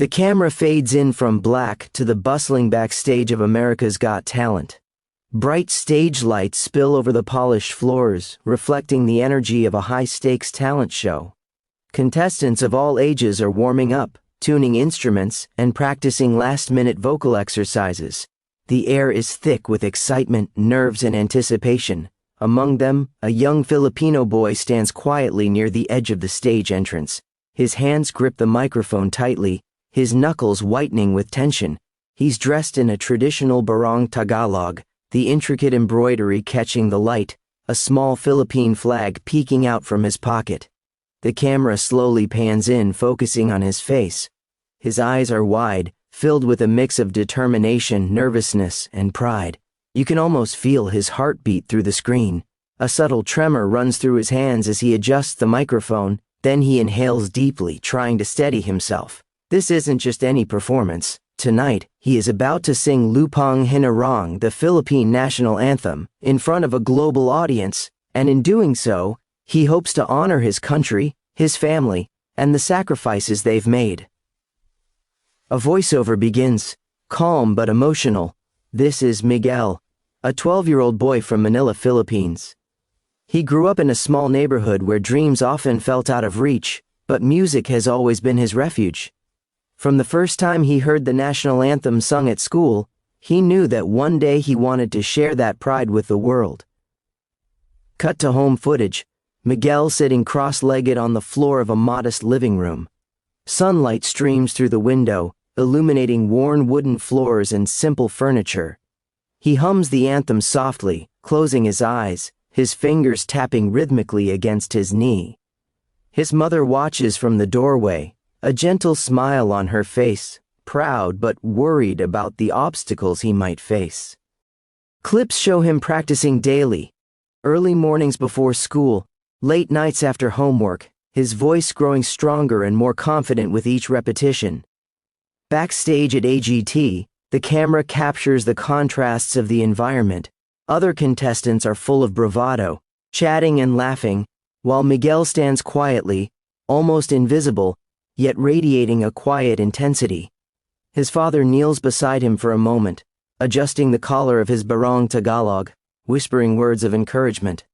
The camera fades in from black to the bustling backstage of America's Got Talent. Bright stage lights spill over the polished floors, reflecting the energy of a high-stakes talent show. Contestants of all ages are warming up, tuning instruments, and practicing last-minute vocal exercises. The air is thick with excitement, nerves, and anticipation. Among them, a young Filipino boy stands quietly near the edge of the stage entrance. His hands grip the microphone tightly, his knuckles whitening with tension. He's dressed in a traditional barong Tagalog, the intricate embroidery catching the light, a small Philippine flag peeking out from his pocket. The camera slowly pans in, focusing on his face. His eyes are wide, filled with a mix of determination, nervousness, and pride. You can almost feel his heartbeat through the screen. A subtle tremor runs through his hands as he adjusts the microphone, then he inhales deeply, trying to steady himself. This isn't just any performance. Tonight, he is about to sing Lupang Hinirang, the Philippine national anthem, in front of a global audience, and in doing so, he hopes to honor his country, his family, and the sacrifices they've made. A voiceover begins, calm but emotional. This is Miguel, a 12-year-old boy from Manila, Philippines. He grew up in a small neighborhood where dreams often felt out of reach, but music has always been his refuge. From the first time he heard the national anthem sung at school, he knew that one day he wanted to share that pride with the world. Cut to home footage, Miguel sitting cross-legged on the floor of a modest living room. Sunlight streams through the window, illuminating worn wooden floors and simple furniture. He hums the anthem softly, closing his eyes, his fingers tapping rhythmically against his knee. His mother watches from the doorway, a gentle smile on her face, proud but worried about the obstacles he might face. Clips show him practicing daily, early mornings before school, late nights after homework, his voice growing stronger and more confident with each repetition. Backstage at AGT, the camera captures the contrasts of the environment. Other contestants are full of bravado, chatting and laughing, while Miguel stands quietly, almost invisible, yet radiating a quiet intensity. His father kneels beside him for a moment, adjusting the collar of his barong Tagalog, whispering words of encouragement.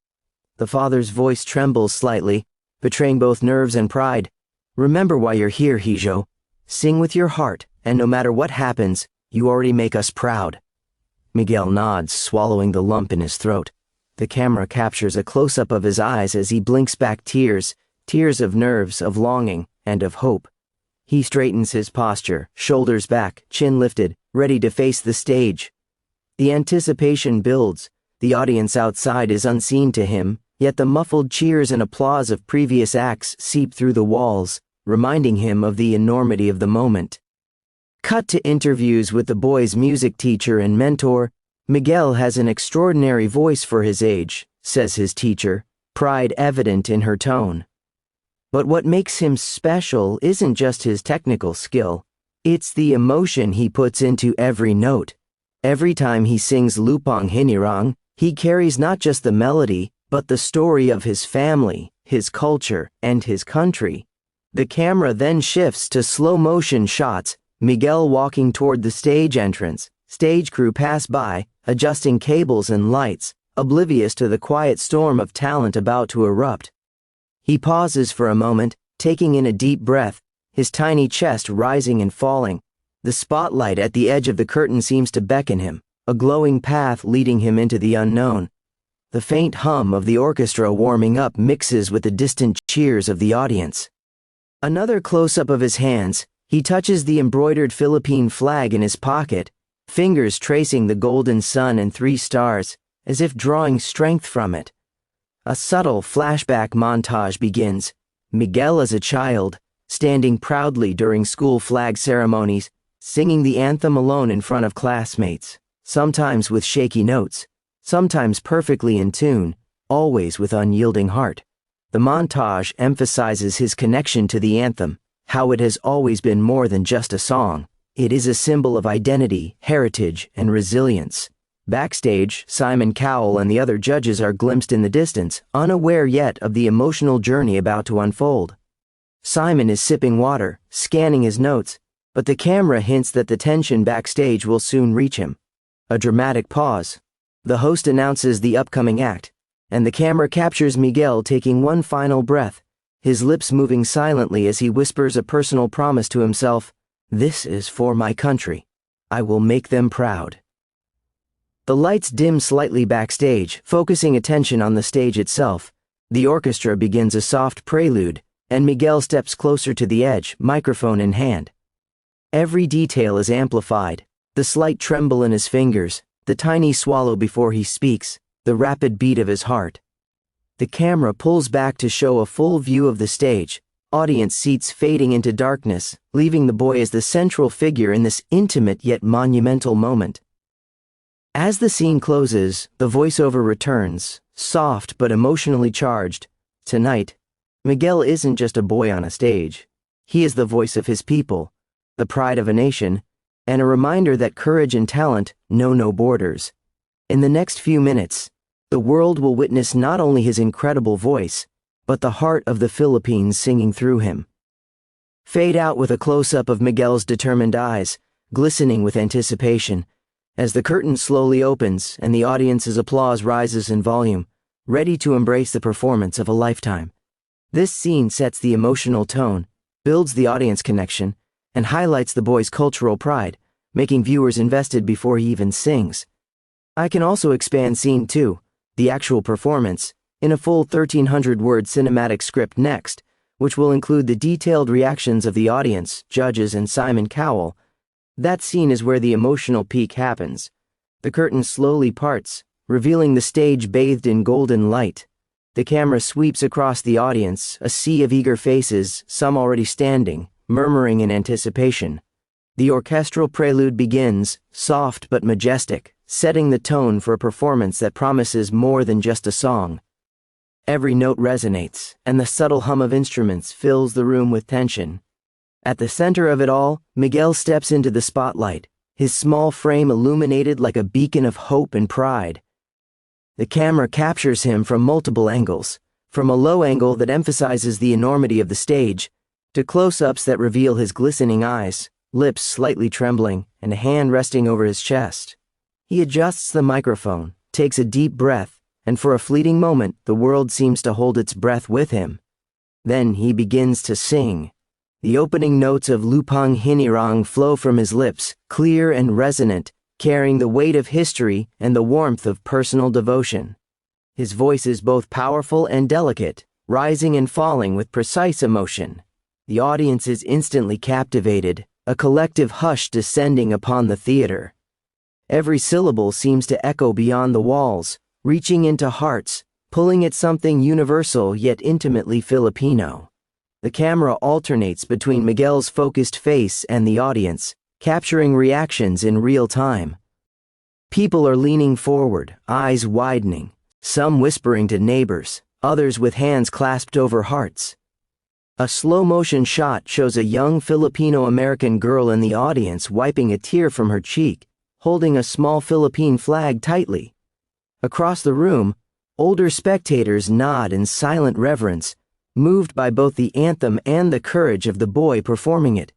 The father's voice trembles slightly, betraying both nerves and pride. Remember why you're here, Hijo. Sing with your heart, and no matter what happens, you already make us proud. Miguel nods, swallowing the lump in his throat. The camera captures a close-up of his eyes as he blinks back tears of nerves, of longing, and of hope. He straightens his posture, shoulders back, chin lifted, ready to face the stage. The anticipation builds. The audience outside is unseen to him, yet the muffled cheers and applause of previous acts seep through the walls, reminding him of the enormity of the moment. Cut to interviews with the boy's music teacher and mentor. Miguel has an extraordinary voice for his age, says his teacher, pride evident in her tone. But what makes him special isn't just his technical skill, it's the emotion he puts into every note. Every time he sings Lupang Hinirang, he carries not just the melody, but the story of his family, his culture, and his country. The camera then shifts to slow-motion shots, Miguel walking toward the stage entrance. Stage crew pass by, adjusting cables and lights, oblivious to the quiet storm of talent about to erupt. He pauses for a moment, taking in a deep breath, his tiny chest rising and falling. The spotlight at the edge of the curtain seems to beckon him, a glowing path leading him into the unknown. The faint hum of the orchestra warming up mixes with the distant cheers of the audience. Another close-up of his hands, he touches the embroidered Philippine flag in his pocket, fingers tracing the golden sun and 3 stars, as if drawing strength from it. A subtle flashback montage begins. Miguel as a child, standing proudly during school flag ceremonies, singing the anthem alone in front of classmates, sometimes with shaky notes, sometimes perfectly in tune, always with unyielding heart. The montage emphasizes his connection to the anthem, how it has always been more than just a song. It is a symbol of identity, heritage, and resilience. Backstage, Simon Cowell and the other judges are glimpsed in the distance, unaware yet of the emotional journey about to unfold. Simon is sipping water, scanning his notes, but the camera hints that the tension backstage will soon reach him. A dramatic pause. The host announces the upcoming act, and the camera captures Miguel taking one final breath, his lips moving silently as he whispers a personal promise to himself, "This is for my country. I will make them proud." The lights dim slightly backstage, focusing attention on the stage itself. The orchestra begins a soft prelude, and Miguel steps closer to the edge, microphone in hand. Every detail is amplified, the slight tremble in his fingers, the tiny swallow before he speaks, the rapid beat of his heart. The camera pulls back to show a full view of the stage, audience seats fading into darkness, leaving the boy as the central figure in this intimate yet monumental moment. As the scene closes, the voiceover returns, soft but emotionally charged. Tonight, Miguel isn't just a boy on a stage. He is the voice of his people, the pride of a nation, and a reminder that courage and talent know no borders. In the next few minutes, the world will witness not only his incredible voice, but the heart of the Philippines singing through him. Fade out with a close-up of Miguel's determined eyes, glistening with anticipation, as the curtain slowly opens and the audience's applause rises in volume, ready to embrace the performance of a lifetime. This scene sets the emotional tone, builds the audience connection, and highlights the boy's cultural pride, making viewers invested before he even sings. I can also expand Scene 2, the actual performance, in a full 1,300-word cinematic script next, which will include the detailed reactions of the audience, judges, and Simon Cowell. That scene is where the emotional peak happens. The curtain slowly parts, revealing the stage bathed in golden light. The camera sweeps across the audience, a sea of eager faces, some already standing, murmuring in anticipation. The orchestral prelude begins, soft but majestic, setting the tone for a performance that promises more than just a song. Every note resonates, and the subtle hum of instruments fills the room with tension. At the center of it all, Miguel steps into the spotlight, his small frame illuminated like a beacon of hope and pride. The camera captures him from multiple angles, from a low angle that emphasizes the enormity of the stage, to close-ups that reveal his glistening eyes, lips slightly trembling, and a hand resting over his chest. He adjusts the microphone, takes a deep breath, and for a fleeting moment, the world seems to hold its breath with him. Then he begins to sing. The opening notes of Lupang Hinirang flow from his lips, clear and resonant, carrying the weight of history and the warmth of personal devotion. His voice is both powerful and delicate, rising and falling with precise emotion. The audience is instantly captivated, a collective hush descending upon the theater. Every syllable seems to echo beyond the walls, reaching into hearts, pulling at something universal yet intimately Filipino. The camera alternates between Miguel's focused face and the audience, capturing reactions in real time. People are leaning forward, eyes widening, some whispering to neighbors, others with hands clasped over hearts. A slow-motion shot shows a young Filipino-American girl in the audience wiping a tear from her cheek, holding a small Philippine flag tightly. Across the room, older spectators nod in silent reverence, moved by both the anthem and the courage of the boy performing it.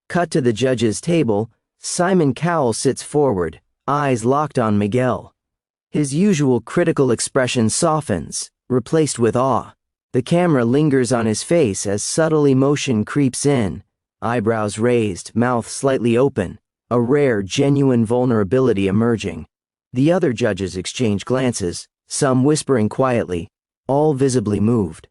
Cut to the judge's table, Simon Cowell sits forward, eyes locked on Miguel. His usual critical expression softens, replaced with awe. The camera lingers on his face as subtle emotion creeps in, eyebrows raised, mouth slightly open, a rare, genuine vulnerability emerging. The other judges exchange glances, some whispering quietly, all visibly moved.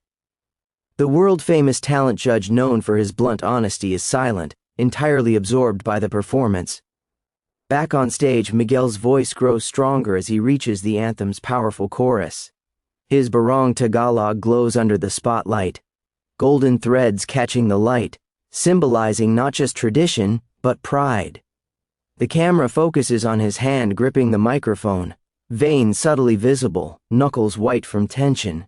The world-famous talent judge known for his blunt honesty is silent, entirely absorbed by the performance. Back on stage, Miguel's voice grows stronger as he reaches the anthem's powerful chorus. His barong Tagalog glows under the spotlight, golden threads catching the light, symbolizing not just tradition, but pride. The camera focuses on his hand gripping the microphone, veins subtly visible, knuckles white from tension.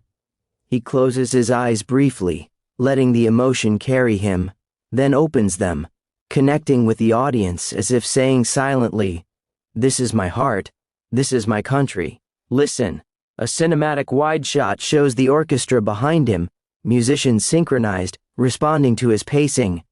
He closes his eyes briefly, letting the emotion carry him, then opens them, connecting with the audience as if saying silently, "This is my heart, this is my country, listen." A cinematic wide shot shows the orchestra behind him, musicians synchronized, responding to his pacing.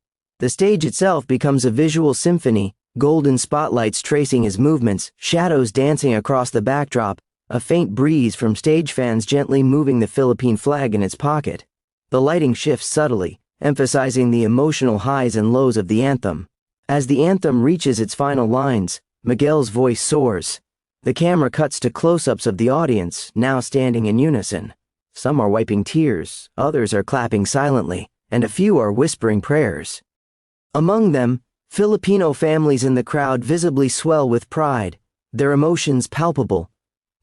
The stage itself becomes a visual symphony, golden spotlights tracing his movements, shadows dancing across the backdrop, a faint breeze from stage fans gently moving the Philippine flag in its pocket. The lighting shifts subtly, emphasizing the emotional highs and lows of the anthem. As the anthem reaches its final lines, Miguel's voice soars. The camera cuts to close-ups of the audience, now standing in unison. Some are wiping tears, others are clapping silently, and a few are whispering prayers. Among them, Filipino families in the crowd visibly swell with pride, their emotions palpable.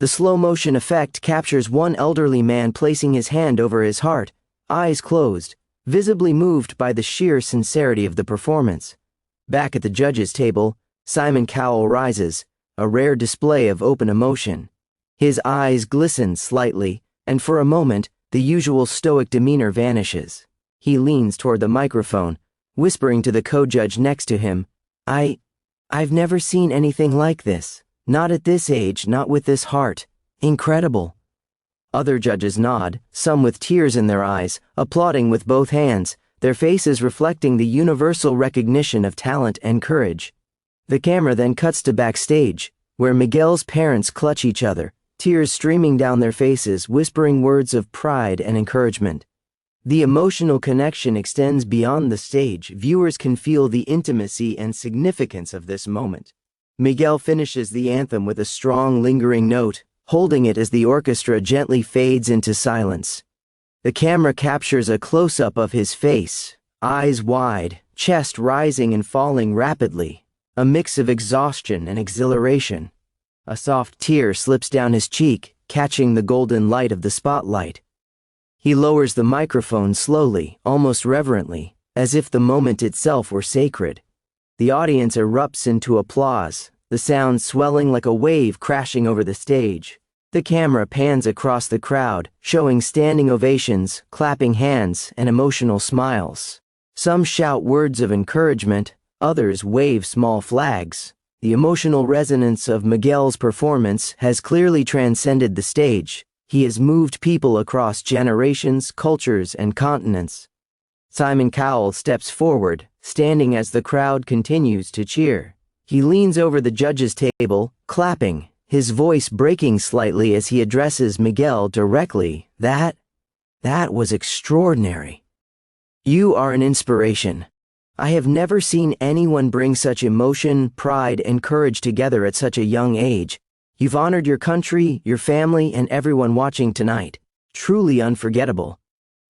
The slow-motion effect captures one elderly man placing his hand over his heart, eyes closed, visibly moved by the sheer sincerity of the performance. Back at the judges' table, Simon Cowell rises, a rare display of open emotion. His eyes glisten slightly, and for a moment, the usual stoic demeanor vanishes. He leans toward the microphone, whispering to the co-judge next to him, I've never seen anything like this. Not at this age, not with this heart. Incredible. Other judges nod, some with tears in their eyes, applauding with both hands, their faces reflecting the universal recognition of talent and courage. The camera then cuts to backstage, where Miguel's parents clutch each other, tears streaming down their faces, whispering words of pride and encouragement. The emotional connection extends beyond the stage. Viewers can feel the intimacy and significance of this moment. Miguel finishes the anthem with a strong, lingering note, holding it as the orchestra gently fades into silence. The camera captures a close-up of his face, eyes wide, chest rising and falling rapidly, a mix of exhaustion and exhilaration. A soft tear slips down his cheek, catching the golden light of the spotlight. He lowers the microphone slowly, almost reverently, as if the moment itself were sacred. The audience erupts into applause, the sound swelling like a wave crashing over the stage. The camera pans across the crowd, showing standing ovations, clapping hands, and emotional smiles. Some shout words of encouragement, others wave small flags. The emotional resonance of Miguel's performance has clearly transcended the stage. He has moved people across generations, cultures, and continents. Simon Cowell steps forward, standing as the crowd continues to cheer. He leans over the judges' table, clapping, his voice breaking slightly as he addresses Miguel directly. That was extraordinary. You are an inspiration. I have never seen anyone bring such emotion, pride, and courage together at such a young age. You've honored your country, your family, and everyone watching tonight. Truly unforgettable.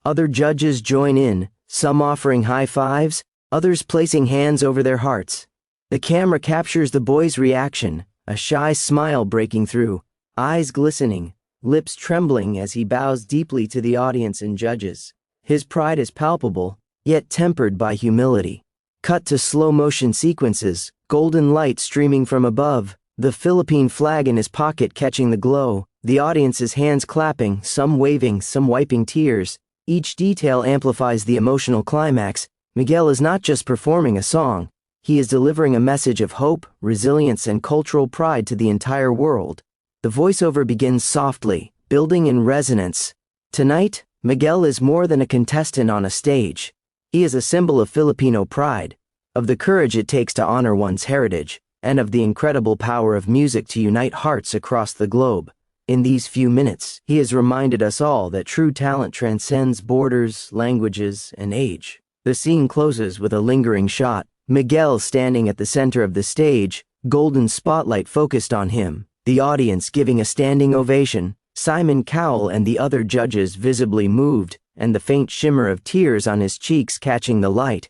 Other judges join in, some offering high fives, others placing hands over their hearts. The camera captures the boy's reaction, a shy smile breaking through, eyes glistening, lips trembling as he bows deeply to the audience and judges. His pride is palpable, yet tempered by humility. Cut to slow-motion sequences, golden light streaming from above, the Philippine flag in his pocket catching the glow, the audience's hands clapping, some waving, some wiping tears. Each detail amplifies the emotional climax. Miguel is not just performing a song, he is delivering a message of hope, resilience, and cultural pride to the entire world. The voiceover begins softly, building in resonance. Tonight, Miguel is more than a contestant on a stage. He is a symbol of Filipino pride, of the courage it takes to honor one's heritage, and of the incredible power of music to unite hearts across the globe. In these few minutes, he has reminded us all that true talent transcends borders, languages, and age. The scene closes with a lingering shot, Miguel standing at the center of the stage, golden spotlight focused on him, the audience giving a standing ovation, Simon Cowell and the other judges visibly moved, and the faint shimmer of tears on his cheeks catching the light.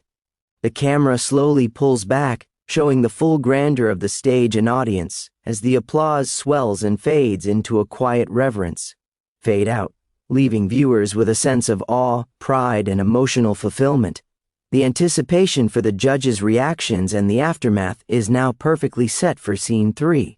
The camera slowly pulls back, showing the full grandeur of the stage and audience, as the applause swells and fades into a quiet reverence. Fade out, leaving viewers with a sense of awe, pride, and emotional fulfillment. The anticipation for the judges' reactions and the aftermath is now perfectly set for Scene 3.